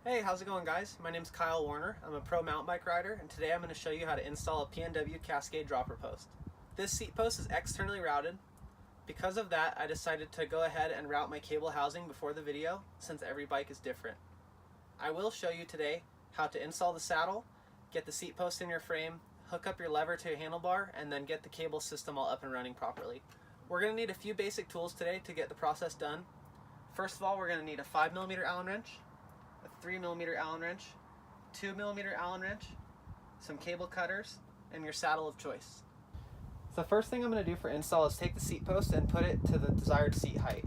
Hey, how's it going, guys? My name's Kyle Warner. I'm a pro mountain bike rider, and today I'm going to show you how to install a PNW Cascade Dropper Post. This seat post is externally routed. Because of that, I decided to go ahead and route my cable housing before the video, since every bike is different. I will show you today how to install the saddle, get the seat post in your frame, hook up your lever to your handlebar, and then get the cable system all up and running properly. We're going to need a few basic tools today to get the process done. First of all, we're going to need a 5mm Allen wrench, a 3mm Allen wrench, 2mm Allen wrench, some cable cutters, and your saddle of choice. So the first thing I'm going to do for install is take the seat post and put it to the desired seat height.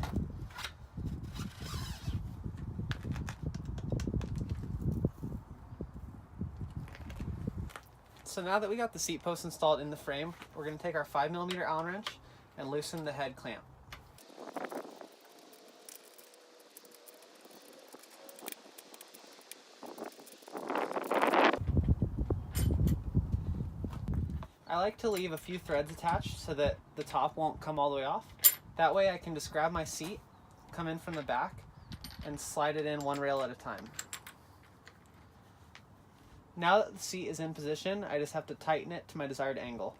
So now that we got the seat post installed in the frame, we're going to take our 5mm Allen wrench and loosen the head clamp. I like to leave a few threads attached so that the top won't come all the way off. That way I can just grab my seat, come in from the back, and slide it in one rail at a time. Now that the seat is in position, I just have to tighten it to my desired angle.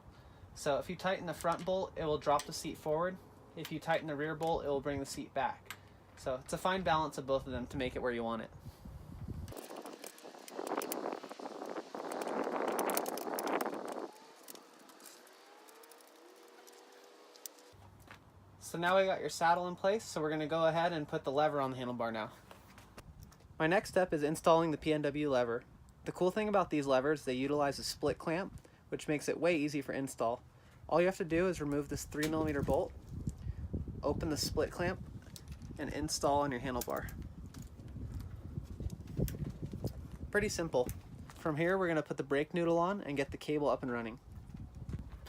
So if you tighten the front bolt, it will drop the seat forward. If you tighten the rear bolt, it will bring the seat back. So it's a fine balance of both of them to make it where you want it. So now we got your saddle in place, so we're going to go ahead and put the lever on the handlebar now. My next step is installing the PNW lever. The cool thing about these levers, they utilize a split clamp, which makes it way easy for install. All you have to do is remove this 3mm bolt, open the split clamp, and install on your handlebar. Pretty simple. From here, we're going to put the brake noodle on and get the cable up and running.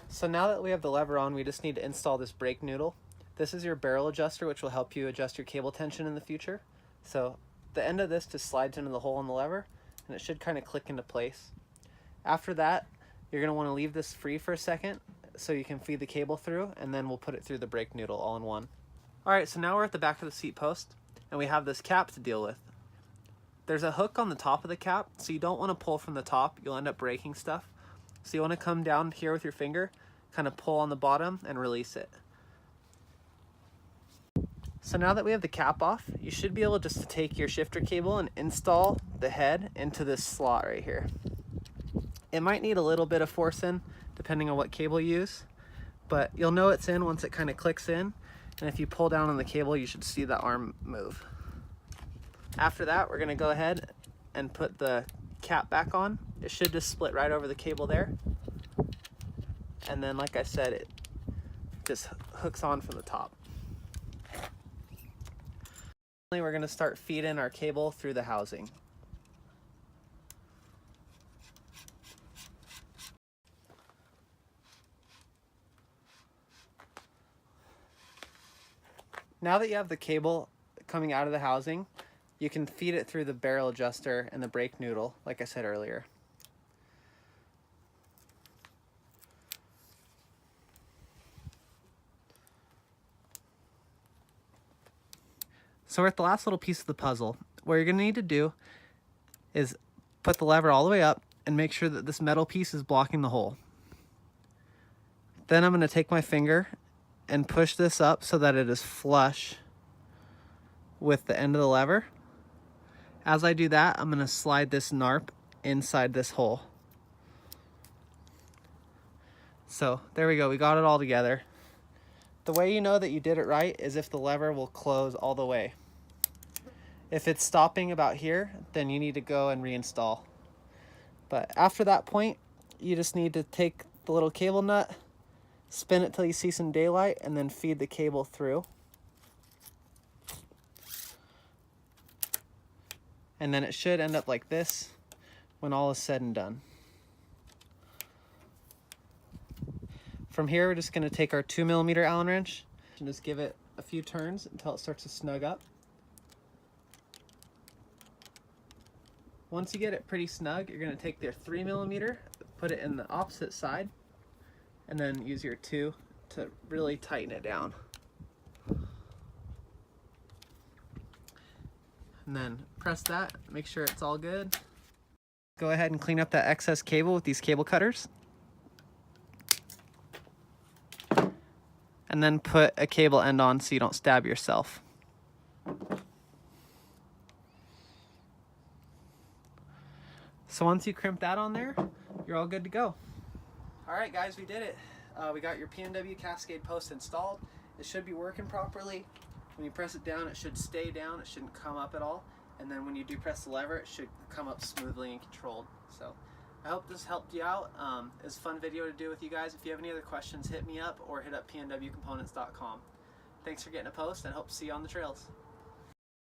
So now that we have the lever on, we just need to install this brake noodle. This is your barrel adjuster, which will help you adjust your cable tension in the future. So the end of this just slides into the hole in the lever, and it should kind of click into place. After that, you're going to want to leave this free for a second so you can feed the cable through, and then we'll put it through the brake noodle all in one. Alright, so now we're at the back of the seat post, and we have this cap to deal with. There's a hook on the top of the cap, so you don't want to pull from the top. You'll end up breaking stuff. So you want to come down here with your finger, kind of pull on the bottom, and release it. So now that we have the cap off, you should be able just to take your shifter cable and install the head into this slot right here. It might need a little bit of force in, depending on what cable you use, but you'll know it's in once it kind of clicks in, and if you pull down on the cable, you should see the arm move. After that, we're going to go ahead and put the cap back on. It should just split right over the cable there, and then like I said, it just hooks on from the top. We're going to start feeding our cable through the housing. Now that you have the cable coming out of the housing, you can feed it through the barrel adjuster and the brake noodle, like I said earlier. So we're at the last little piece of the puzzle. What you're going to need to do is put the lever all the way up and make sure that this metal piece is blocking the hole. Then I'm going to take my finger and push this up so that it is flush with the end of the lever. As I do that, I'm going to slide this NARP inside this hole. So there we go, we got it all together. The way you know that you did it right is if the lever will close all the way. If it's stopping about here, then you need to go and reinstall. But after that point, you just need to take the little cable nut, spin it till you see some daylight, and then feed the cable through. And then it should end up like this when all is said and done. From here, we're just going to take our 2mm Allen wrench and just give it a few turns until it starts to snug up. Once you get it pretty snug, you're going to take your 3mm, put it in the opposite side, and then use your 2 to really tighten it down. and then press that, make sure it's all good. Go ahead and clean up that excess cable with these cable cutters. And then put a cable end on so you don't stab yourself. So once you crimp that on there, you're all good to go. Alright guys, we did it. We got your PNW Cascade post installed. It should be working properly. When you press it down, it should stay down. It shouldn't come up at all. And then when you do press the lever, it should come up smoothly and controlled. So I hope this helped you out. It was a fun video to do with you guys. If you have any other questions, hit me up or hit up pnwcomponents.com. Thanks for getting a post, and hope to see you on the trails.